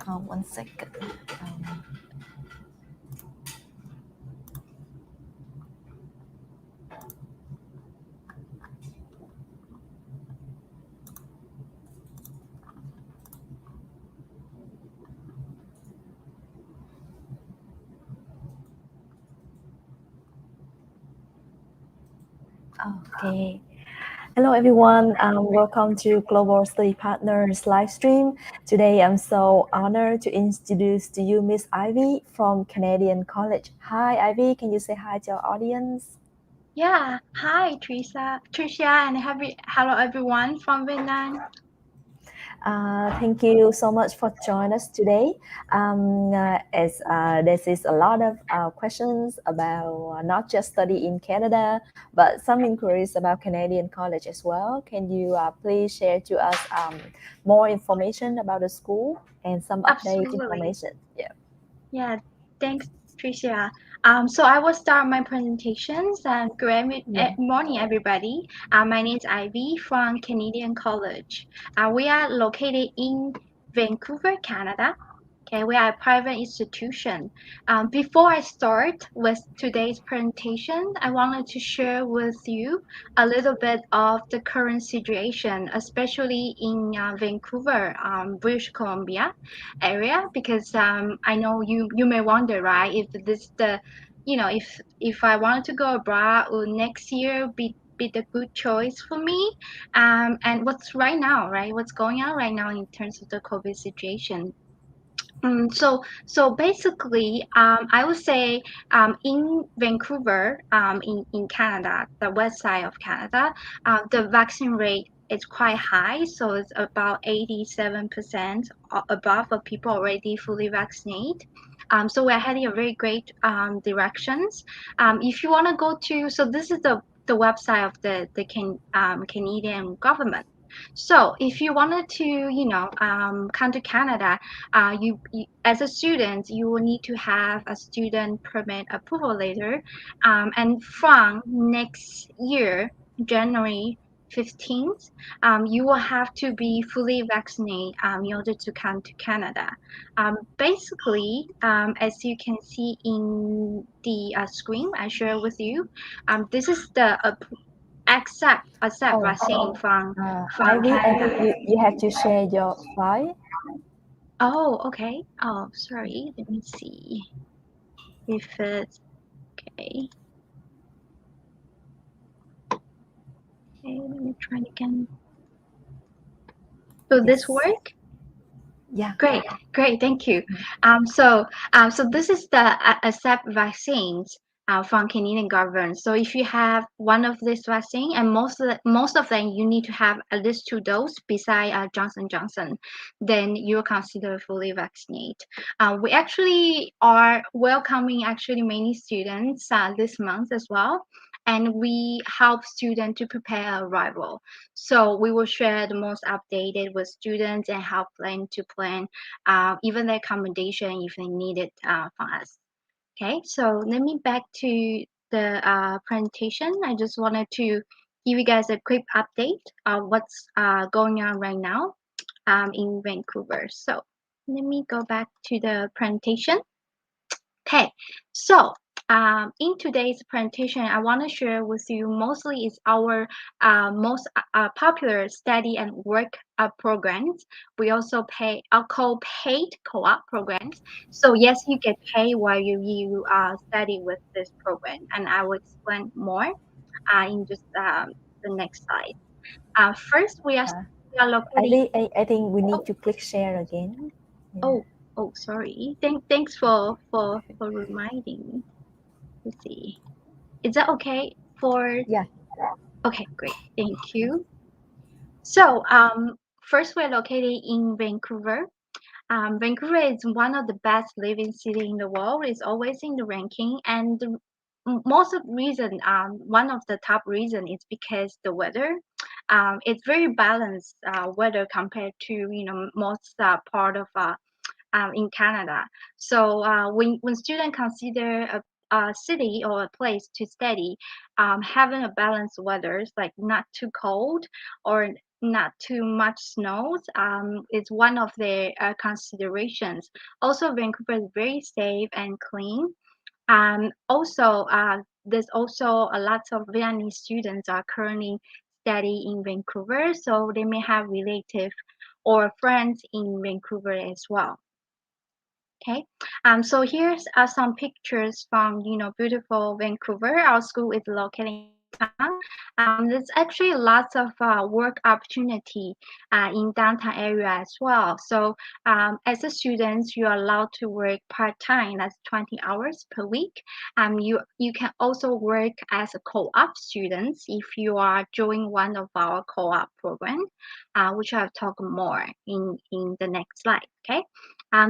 One second. Um, okay. Hello, everyone. Welcome to Global Study Partners live stream. Today, I'm so honored to introduce to you Miss Ivy from Canadian College. Hi, Ivy. Can you say hi to our audience? Yeah, hi Tricia, and hello everyone from Vietnam. Thank you so much for joining us today. As This is a lot of questions about not just study in Canada, but some inquiries about Canadian College as well. Can you please share to us more information about the school and some update Absolutely. information? Yeah. Yeah, thanks Tricia. So I will start my presentations and Yeah. morning everybody. My name is Ivy from Canadian College. We are located in Vancouver, Canada. Okay, we are a private institution. Before I start with today's presentation, I wanted to share with you a little bit of the current situation, especially in Vancouver, British Columbia area, because I know you may wonder, right, if this the, if I wanted to go abroad, would next year be the good choice for me? And what's right now, right? What's going on right now in terms of the COVID situation? So basically, I would say in Vancouver, in Canada, the west side of Canada, the vaccine rate is quite high. So it's about 87% above of people already fully vaccinated. So we're heading a very great directions. If you want to go to, so this is the website of the Canadian government. So if you wanted to, come to Canada, you as a student you will need to have a student permit approval letter, and from next year January 15th, you will have to be fully vaccinated in order to come to Canada. Basically, as you can see in the screen I share with you, this is the accept Oh, vaccine from Ivy, Canada. you have to share your file. Oh, okay. Oh, sorry. Let me see if it's okay. Okay, let me try it again. Will this Yes. work? Yeah. Great, great. Thank you. So this is the accept vaccines from Canadian government. So if you have one of these vaccine, and most of them you need to have at least 2 doses beside Johnson Johnson, then you're considered fully vaccinated. We actually are welcoming actually many students this month as well, and we help students to prepare arrival. So we will share the most updated with students and help them to plan even the accommodation if they need it from us. Okay, so let me back to the presentation. I just wanted to give you guys a quick update of what's going on right now in Vancouver. So let me go back to the presentation. Okay, so in today's presentation, I want to share with you mostly is our most popular study and work programs. We also call paid co-op programs. So yes, you get paid while you study with this program, and I will explain more in just the next slide. First, we are located. I think we Oh, need to click share again. Yeah. oh, oh, sorry. Thanks for reminding me. Let's see. Is that okay for? Yeah. Okay, great. Thank you. So, first we're located in Vancouver. Vancouver is one of the best living city in the world. It's always in the ranking, and most of the reason, one of the top reason is because the weather. It's very balanced weather compared to most part of in Canada. So when students consider a city or a place to study, having a balanced weather, like not too cold or not too much snows. It's one of the considerations. Also, Vancouver is very safe and clean. Also, there's also a lot of Vietnamese students are currently studying in Vancouver, so they may have relatives or friends in Vancouver as well. Okay, so here's some pictures from beautiful Vancouver. Our school is located in downtown. There's actually lots of work opportunity in downtown area as well. So as a student, you are allowed to work part time. That's 20 hours per week. You can also work as a co-op student if you are joining one of our co-op program, which I'll talk more in the next slide. Okay.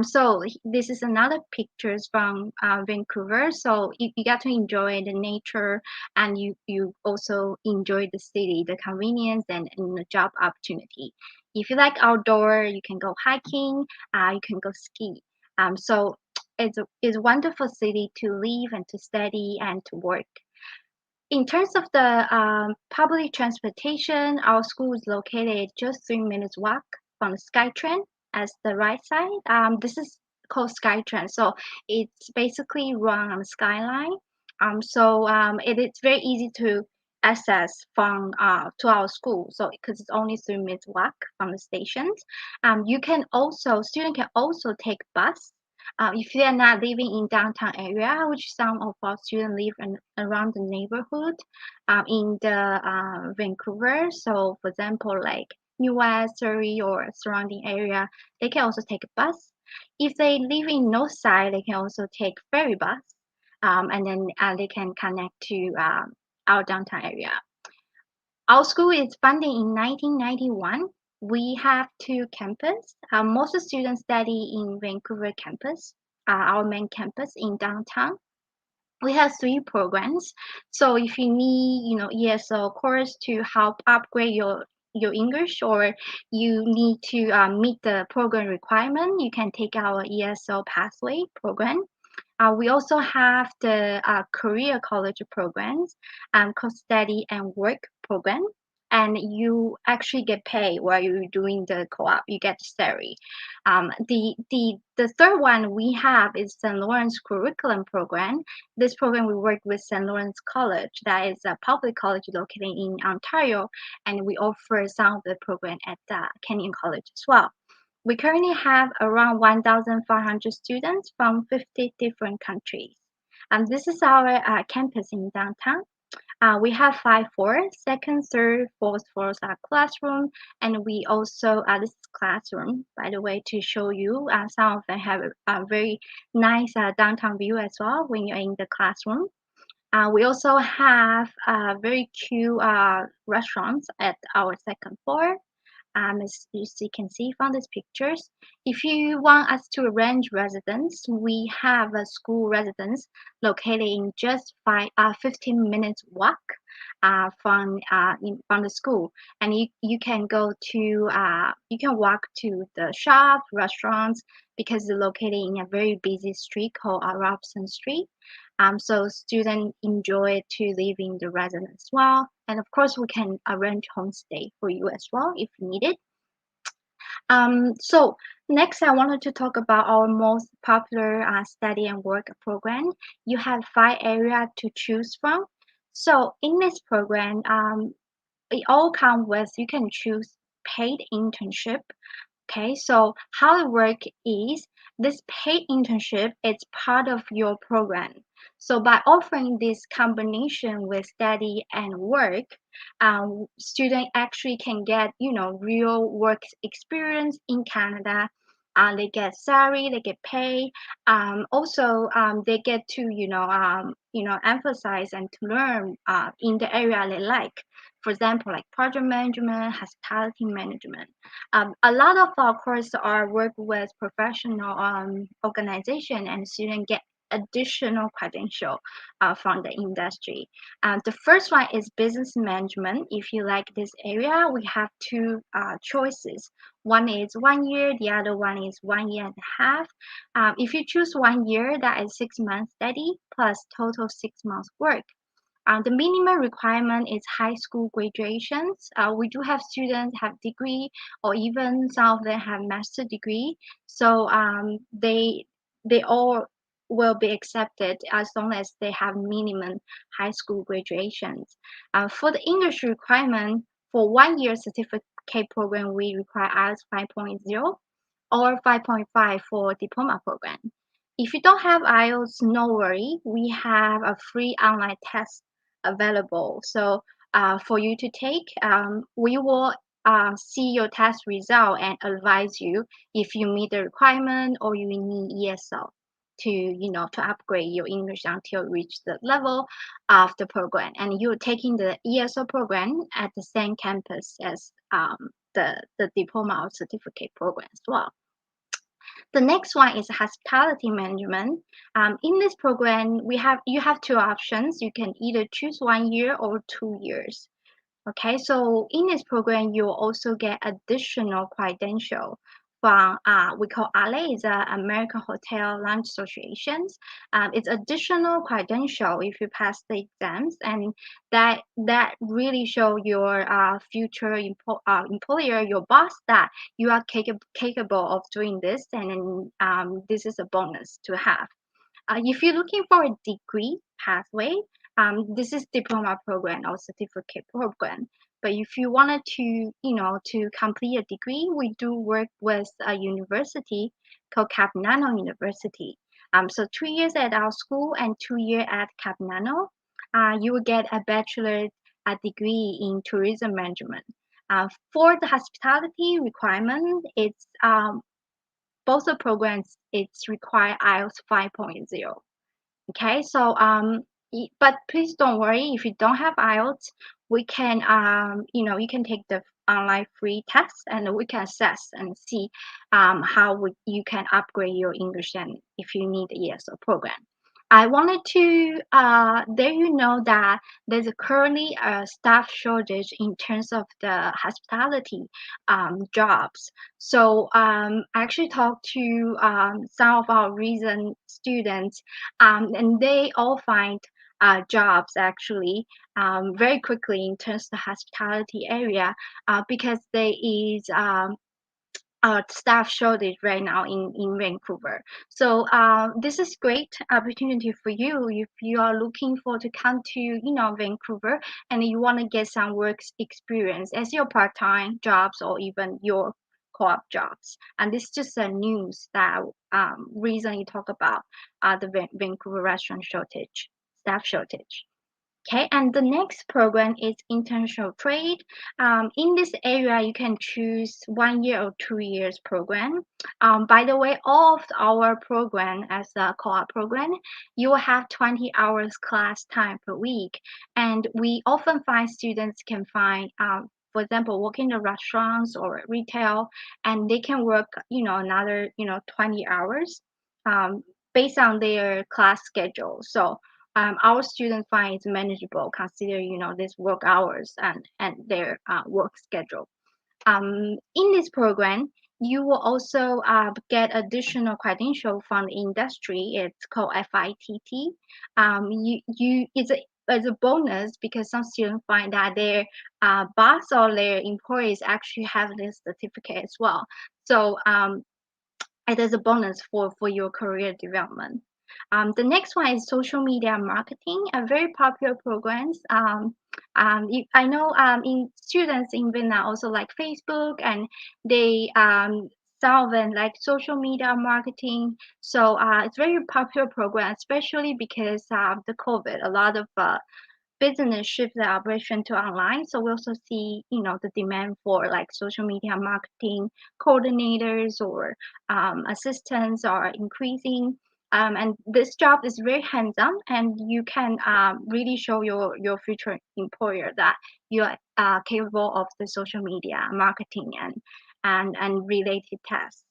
So this is another pictures from Vancouver. So you got to enjoy the nature, and you also enjoy the city, the convenience, and the job opportunity. If you like outdoor, you can go hiking. You can go ski. So it's a wonderful city to live and to study and to work. In terms of the public transportation, our school is located just 3 minutes walk from the SkyTrain as the right side. This is called SkyTrain, so it's basically run on the Skyline. It is very easy to access from to our school. So because it's only 3 minutes walk from the stations, student can also take bus if they are not living in downtown area, which some of our students live around the neighborhood in the Vancouver. So for example, like New West, Surrey, or surrounding area, they can also take a bus. If they live in north side, they can also take ferry bus, and then they can connect to our downtown area. Our school is founded in 1991. We have two campuses. Most of the students study in Vancouver campus, our main campus in downtown. We have three programs. So if you need, ESL course to help upgrade your English, or you need to meet the program requirement, you can take our ESL pathway program. We also have the career college programs, called study and work program, and you actually get paid while you're doing the co-op. You get salary. The third one we have is St. Lawrence curriculum program. This program we work with St. Lawrence College, that is a public college located in Ontario, and we offer some of the program at Kenyon College as well. We currently have around 1,500 students from 50 different countries. This is our campus in downtown. We have 5 floors, second, third, fourth floors are classroom, and we also, this is classroom, by the way, to show you, some of them have a very nice downtown view as well when you're in the classroom. We also have very cute restaurants at our second floor. As you can see from these pictures, if you want us to arrange residence, we have a school residence located in just 15 minutes walk from the school, and you can go to you can walk to the shop, restaurants, because it's located in a very busy street called Robson Street. So students enjoy to live in the residence as well. And of course, we can arrange homestay for you as well if needed. So next, I wanted to talk about our most popular study and work program. You have 5 areas to choose from. So in this program, it all comes with, you can choose paid internship. Okay, so how it works is this paid internship is part of your program. So by offering this combination with study and work, student actually can get real work experience in Canada. They get salary, they get pay. Also, they get to emphasize and to learn in the area they like. For example, like project management, hospitality management. A lot of our courses are work with professional organization, and students get additional credential from the industry. The first one is business management. If you like this area, we have two choices. One is 1 year, the other one is 1 year and a half. If you choose 1 year, that is 6 months study plus total 6 months work. The minimum requirement is high school graduations. We do have students have degree, or even some of them have master degree. So they all will be accepted as long as they have minimum high school graduations. For the English requirement, for 1 year certificate program, we require IELTS 5.0 or 5.5 for diploma program. If you don't have IELTS, no worry. We have a free online test available. So for you to take, we will see your test result and advise you if you meet the requirement or you need ESL to upgrade your English until you reach the level of the program. And you're taking the ESL program at the same campus as the diploma or certificate program as well. The next one is hospitality management. In this program, you have two options. You can either choose 1 year or 2 years. Okay, so in this program, you'll also get additional credential from we call ALE, is American Hotel Lounge Associations. It's additional credential if you pass the exams, and that really show your future employer, your boss, that you are capable of doing this, and then this is a bonus to have. If you're looking for a degree pathway, this is diploma program or certificate program. But if you wanted to complete a degree, we do work with a university called Capignano University. So 2 years at our school and 2 years at Capignano, you will get a bachelor's degree in tourism management. For the hospitality requirement, it's both the programs, it's require IELTS 5.0. Okay, so but please don't worry if you don't have IELTS. We can you can take the online free test and we can assess and see how you can upgrade your English and if you need the ESL program. I wanted to let you know that there's currently a staff shortage in terms of the hospitality jobs. So I actually talked to some of our recent students, and they all find jobs actually very quickly in terms of the hospitality area because there is staff shortage right now in Vancouver. So this is great opportunity for you if you are looking for to come to Vancouver and you want to get some work experience as your part-time jobs or even your co-op jobs. And this is just a news that recently talk about the Vancouver restaurant shortage, staff shortage. Okay, and the next program is international trade. In this area, you can choose 1 year or 2 years program. By the way, all of our program as a co-op program, you will have 20 hours class time per week. And we often find students can find, for example, work in the restaurants or retail, and they can work, another, 20 hours based on their class schedule. So our students find it's manageable consider these work hours and their work schedule. In this program, you will also get additional credential from the industry. It's called FITT. It's a bonus because some students find that their boss or their employees actually have this certificate as well. So it is a bonus for your career development. The next one is social media marketing, a very popular programs. I know in students in Vietnam also like Facebook, and they some of them like social media marketing. So it's very popular program, especially because the COVID, a lot of business shift the operation to online. So we also see, the demand for like social media marketing coordinators or assistants are increasing. And this job is very hands-on, and you can really show your future employer that you are capable of the social media marketing and related tasks.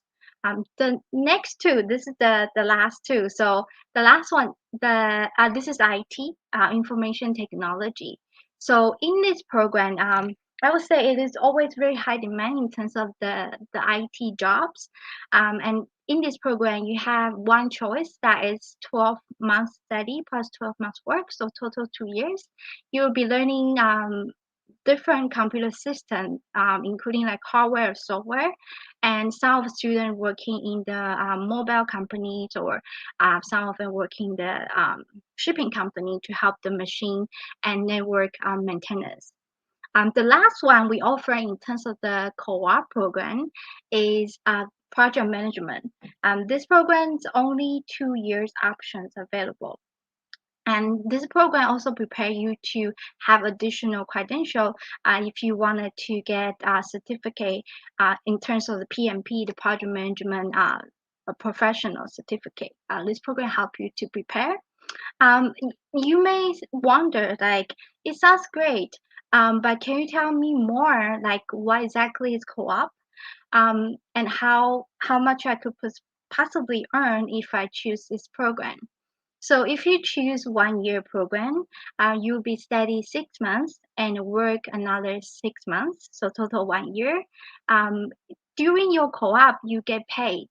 The next two, this is the last two. So the last one, this is IT, information technology. So in this program, I would say it is always very high demand in terms of the IT jobs, and in this program, you have one choice that is 12 months study plus 12 months work, so total 2 years. You'll be learning different computer systems, including like hardware or software, and some of students working in the mobile companies, or some of them working the shipping company to help the machine and network maintenance. The last one we offer in terms of the co-op program is project management. This program is only 2 years options available. And this program also prepare you to have additional credential if you wanted to get a certificate in terms of the PMP, the project management a professional certificate. This program help you to prepare. You may wonder, like, it sounds great, but can you tell me more, like what exactly is co-op, and how much I could possibly earn if I choose this program? So if you choose 1 year program, you'll be study 6 months and work another 6 months, so total 1 year. During your co-op, you get paid.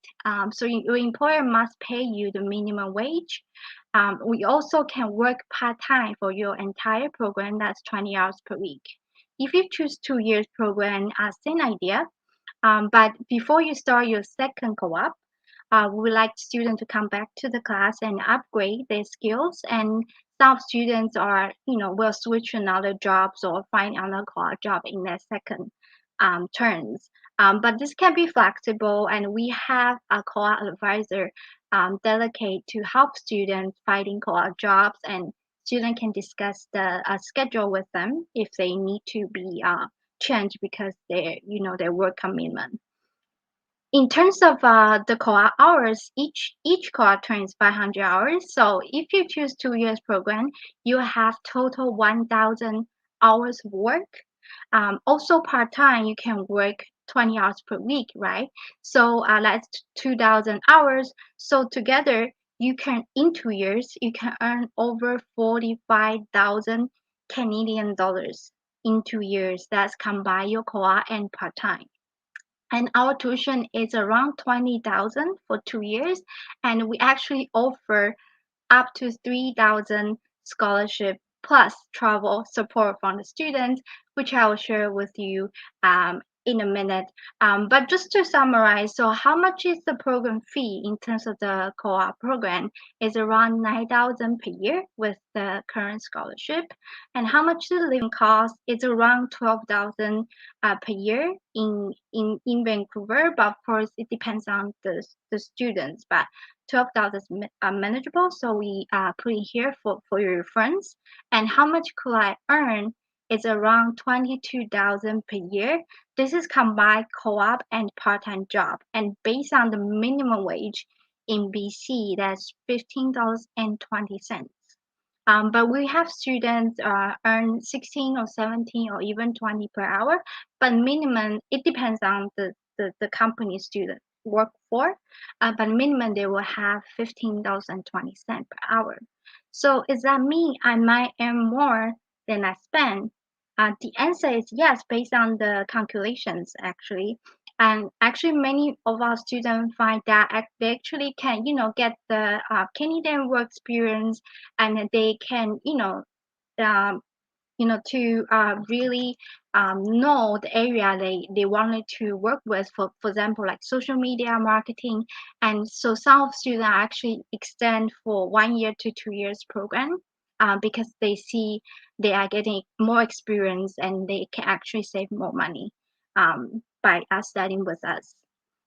So your employer must pay you the minimum wage. We also can work part-time for your entire program, that's 20 hours per week. If you choose 2 years program, same idea. But before you start your second co-op, we would like students to come back to the class and upgrade their skills. And some students are, will switch another jobs or find another co-op job in their second turns. But this can be flexible, and we have a co-op advisor delegate to help students finding co-op jobs, and students can discuss the schedule with them if they need to be changed because their work commitment. In terms of the co-op hours, each co-op turns 500 hours. So if you choose 2 years program, you have total 1,000 hours of work. Also part-time, you can work 20 hours per week, right? So that's 2,000 hours. So together, in 2 years, you can earn over 45,000 Canadian dollars in 2 years. That's combine your co-op and part-time. And our tuition is around 20,000 for 2 years, and we actually offer up to 3,000 scholarship plus travel support from the students, which I will share with you in a minute. But just to summarize, so how much is the program fee in terms of the co-op program? Is around 9,000 per year with the current scholarship. And how much the living cost is around 12,000 per year in Vancouver. But of course, it depends on the students. But 12,000 is manageable, so we put it here for your reference. And how much could I earn is around 22,000 per year. This is combined co-op and part-time job, and based on the minimum wage in BC, that's $15.20. But we have students earn 16 or 17 or even 20 per hour, but minimum, it depends on the company student work for, but minimum they will have $15.20 per hour. So does that mean I might earn more than I spend? The answer is yes, based on the calculations actually. And actually, many of our students find that they actually can, get the Canadian work experience, and they can, um, to really know the area they wanted to work with, for example, like social media marketing. And so some students actually extend for 1 year to 2 years program because they see they are getting more experience and they can actually save more money by studying with us.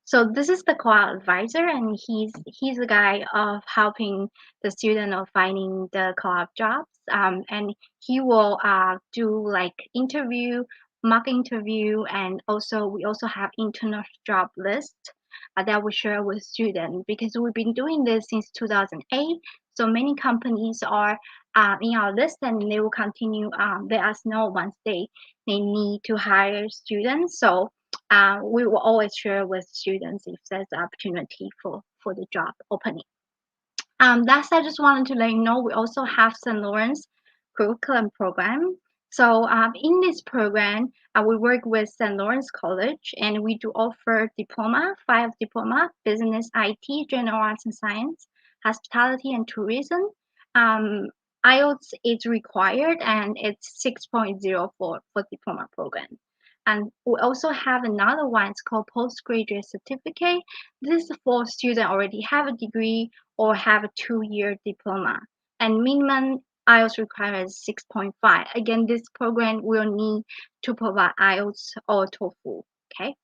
So this is the co-op advisor, and he's the guy of helping the student of finding the co-op jobs. And he will do like interview, mock interview, and also we also have internal job list that we share with students, because we've been doing this since 2008. So many companies are in our list, and they will continue let us know once they need to hire students. So we will always share with students if there's opportunity for the job opening. That's I just wanted to let you know we also have St. Lawrence curriculum program. So in this program, we work with St. Lawrence College, and we do offer diploma, 5 diploma, business, IT, general arts and science, hospitality and tourism. Um, IELTS is required, and it's 6.0 for diploma program. And we also have another one, it's called postgraduate certificate. This is for students already have a degree or have a 2-year diploma. And minimum IELTS requires 6.5. Again, this program will need to provide IELTS or TOEFL. Okay.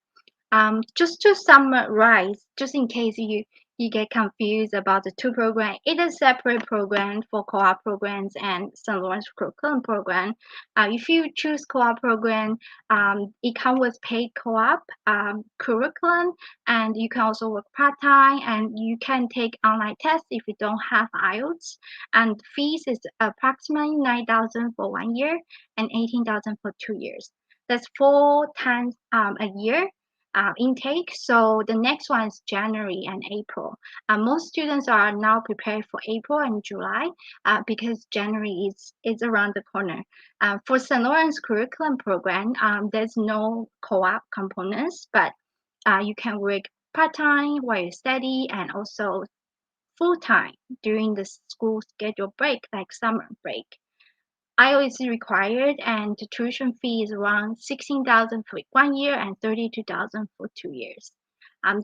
Just to summarize, just in case you get confused about the two programs, it is separate program for co-op programs and St. Lawrence curriculum program. If you choose co-op program, it comes with paid co-op curriculum, and you can also work part-time, and you can take online tests if you don't have IELTS. And fees is approximately 9,000 for 1 year and 18,000 for 2 years. That's 4 times a year intake. So the next one is January and April. Most students are now prepared for April and July because January is around the corner. For St. Lawrence curriculum program, there's no co-op components, but you can work part-time while you study and also full-time during the school schedule break, like summer break. IELTS is required, and the tuition fee is around 16,000 for 1 year and 32,000 for 2 years.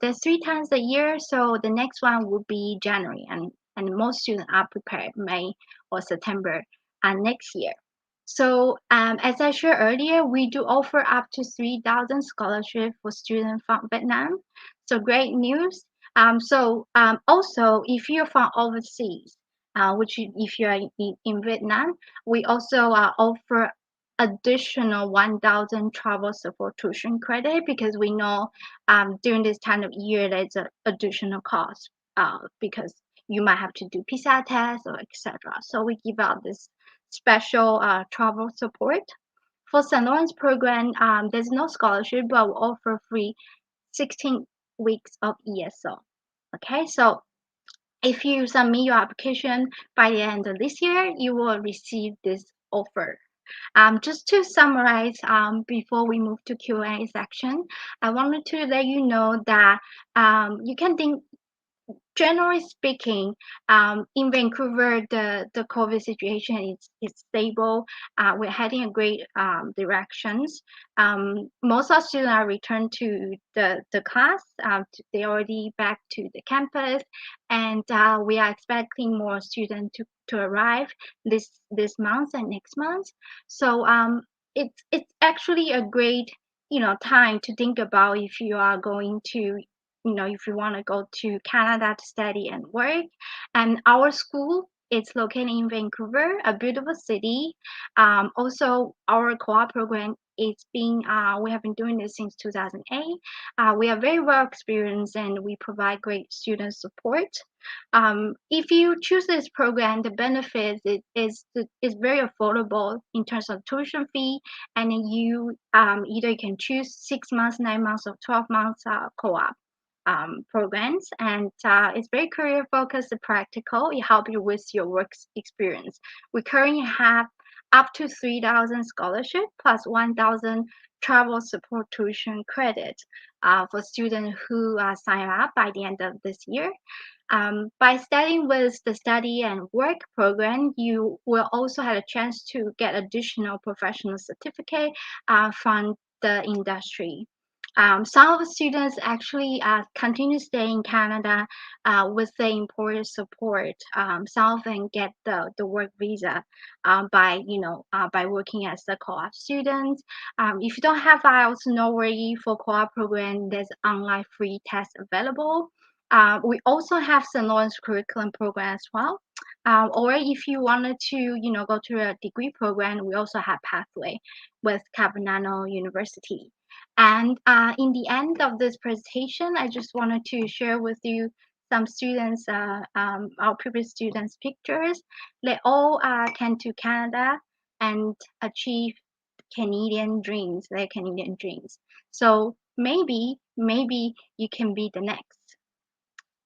There's 3 times a year, so the next one will be January, and most students are prepared May or September next year. So as I shared earlier, we do offer up to 3,000 scholarship for students from Vietnam. So great news. Also, if you're from overseas, if you are in Vietnam, we also offer additional 1,000 travel support tuition credit because we know during this time of year there's an additional cost because you might have to do PISA tests or etc. So we give out this special travel support. For St. Lawrence program, there's no scholarship, but we offer free 16 weeks of ESL. Okay, so if you submit your application by the end of this year, you will receive this offer. Just to summarize, before we move to Q&A section, I wanted to let you know that you can think, generally speaking, in Vancouver, the COVID situation is stable. We're heading in great directions. Most of our students are returned to the class. They already back to the campus, and we are expecting more students to arrive this month and next month. So it's actually a great time to think about if you are going to if you want to go to Canada to study and work. And our school is located in Vancouver, a beautiful city. Also, our co-op program is we have been doing this since 2008. We are very well experienced, and we provide great student support. If you choose this program, the benefits is very affordable in terms of tuition fee, and you either can choose 6 months, 9 months, or 12 months co-op programs, and it's very career focused and practical. It helps you with your work experience. We currently have up to 3,000 scholarship plus 1,000 travel support tuition credit for students who sign up by the end of this year. By studying with the study and work program, you will also have a chance to get additional professional certificate from the industry. Some of the students actually continue to stay in Canada with the employer support. Some of them get the work visa by working as a co-op student. If you don't have IELTS, no worry. For co-op program, there's online free test available. We also have St. Lawrence curriculum program as well. Or if you wanted to, go to a degree program, we also have pathway with Cavanagh University. And in the end of this presentation, I just wanted to share with you some students, our previous students' pictures. They all came to Canada and achieve Canadian dreams, their Canadian dreams. So maybe you can be the next.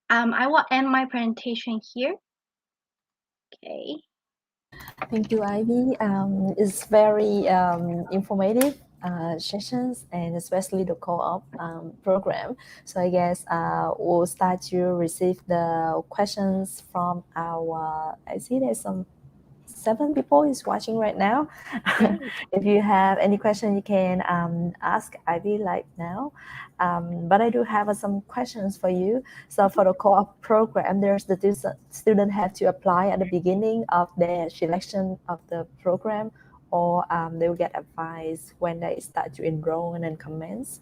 I will end my presentation here. Okay. Thank you, Ivy. It's very informative sessions, and especially the co-op program. So I guess we'll start to receive the questions from our. I see there's some 7 people is watching right now. If you have any question, you can ask Ivy like now. But I do have some questions for you. So for the co-op program, there's the student have to apply at the beginning of their selection of the program, or they will get advice when they start to enroll and then commence.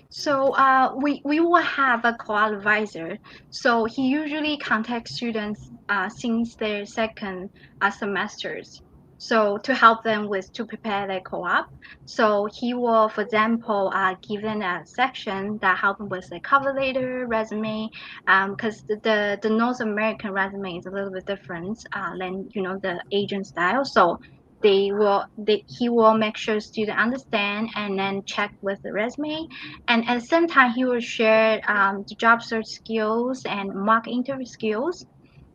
So we will have a co-op advisor. So he usually contacts students since their second semesters. So to help them with to prepare their co-op. So he will, for example, give them a section that help them with the cover letter, resume, because the North American resume is a little bit different than the Asian style. So he will make sure student understand and then check with the resume, and at the same time he will share the job search skills and mock interview skills.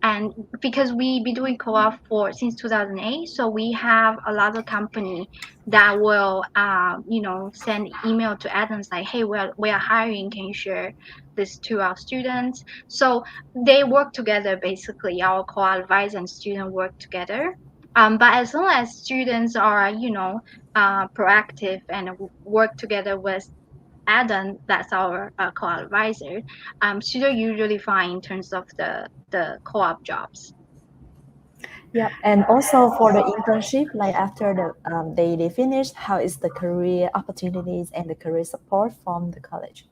And because we be doing co-op for since 2008, so we have a lot of company that will send email to Adams like, hey, we are hiring, can you share this to our students? So they work together, basically our co-op advisor and student work together. But as long as students are proactive and work together with Adam, that's our co-op advisor, students usually fine in terms of the co-op jobs. Yep, and also for the internship, like after they finish, how is the career opportunities and the career support from the college?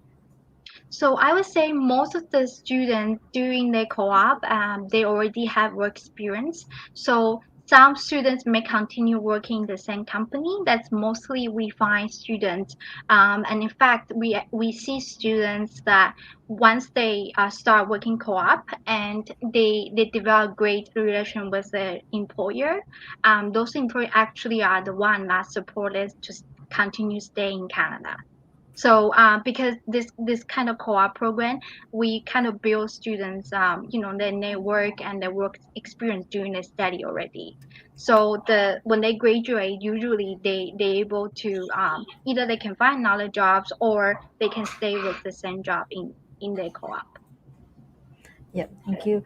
So I would say most of the students during their co-op, they already have work experience. So some students may continue working in the same company. That's mostly we find students, and in fact, we see students that once they start working co-op and they develop great relation with the employer, those employers actually are the one that support us to continue staying in Canada. So because this kind of co-op program, we kind of build students, their network and their work experience during their study already. So when they graduate, usually they able to either they can find another jobs or they can stay with the same job in their co-op. Yep, thank you.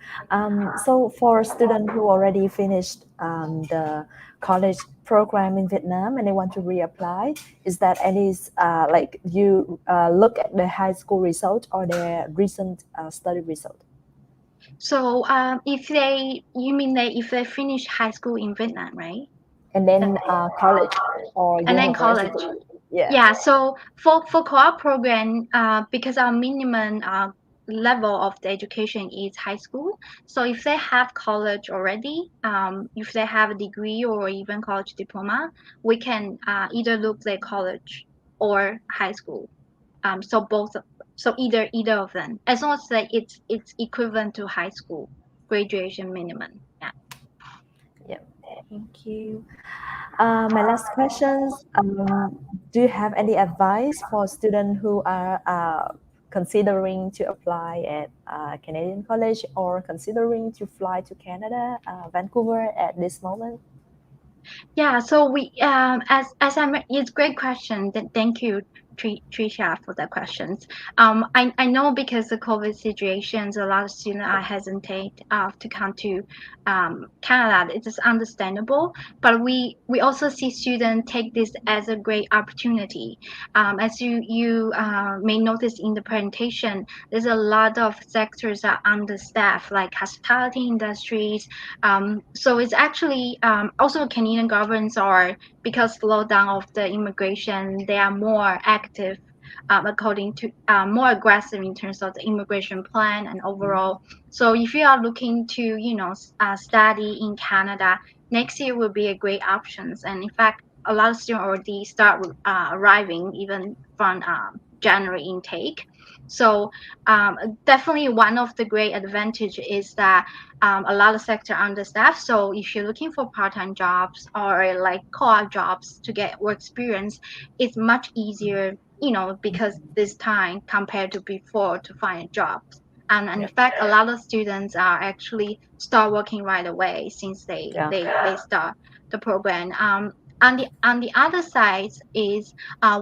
So for students who already finished the college program in Vietnam and they want to reapply, is that any like you look at the high school result or their recent study result? So you mean that if they finish high school in Vietnam, right? And then college or And then university? college. Yeah. Yeah, so for co-op program, because our minimum level of the education is high school, so if they have college already, if they have a degree or even college diploma, we can either look their college or high school. So both, so either of them, as long as that it's equivalent to high school graduation minimum. Yeah. Yeah. Thank you. My last questions. Do you have any advice for students who are considering to apply at Canadian college or considering to fly to Canada, Vancouver at this moment? Yeah, so we it's a great question. Thank you, Trisha, for the questions. I know because the COVID situations, a lot of students are hesitate to come to Canada. It is understandable, but we also see students take this as a great opportunity. As you may notice in the presentation, there's a lot of sectors that are understaffed, like hospitality industries. So it's actually also Canadian governments are, because slowdown of the immigration, they are more active according to more aggressive in terms of the immigration plan and overall. So if you are looking to study in Canada, next year will be a great options. And in fact, a lot of students already start arriving even from January intake. So definitely one of the great advantage is that a lot of sector understaffed. So if you're looking for part-time jobs or like co-op jobs to get work experience, it's much easier, because this time compared to before to find a job. And in fact, a lot of students are actually start working right away since Yeah. they start the program. On the other side is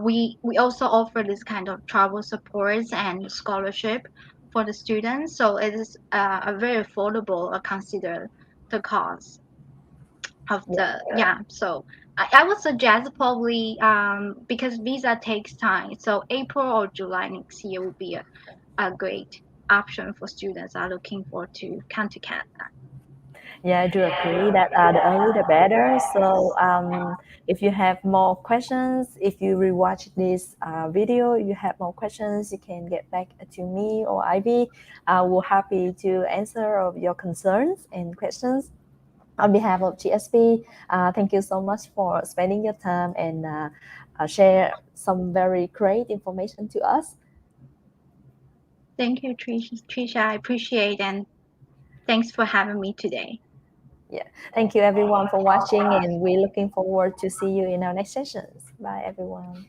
we also offer this kind of travel supports and scholarship for the students, so it is a very affordable consider the cost of the so I would suggest probably because visa takes time, so April or July next year would be a great option for students are looking for to come to Canada. Yeah, I do agree that the earlier the better. So if you have more questions, if you rewatch this video, you have more questions, you can get back to me or Ivy. We're happy to answer of your concerns and questions. On behalf of GSP, thank you so much for spending your time and share some very great information to us. Thank you, Trisha. I appreciate and thanks for having me today. Yeah, thank you everyone for watching, and we're looking forward to see you in our next sessions. Bye everyone.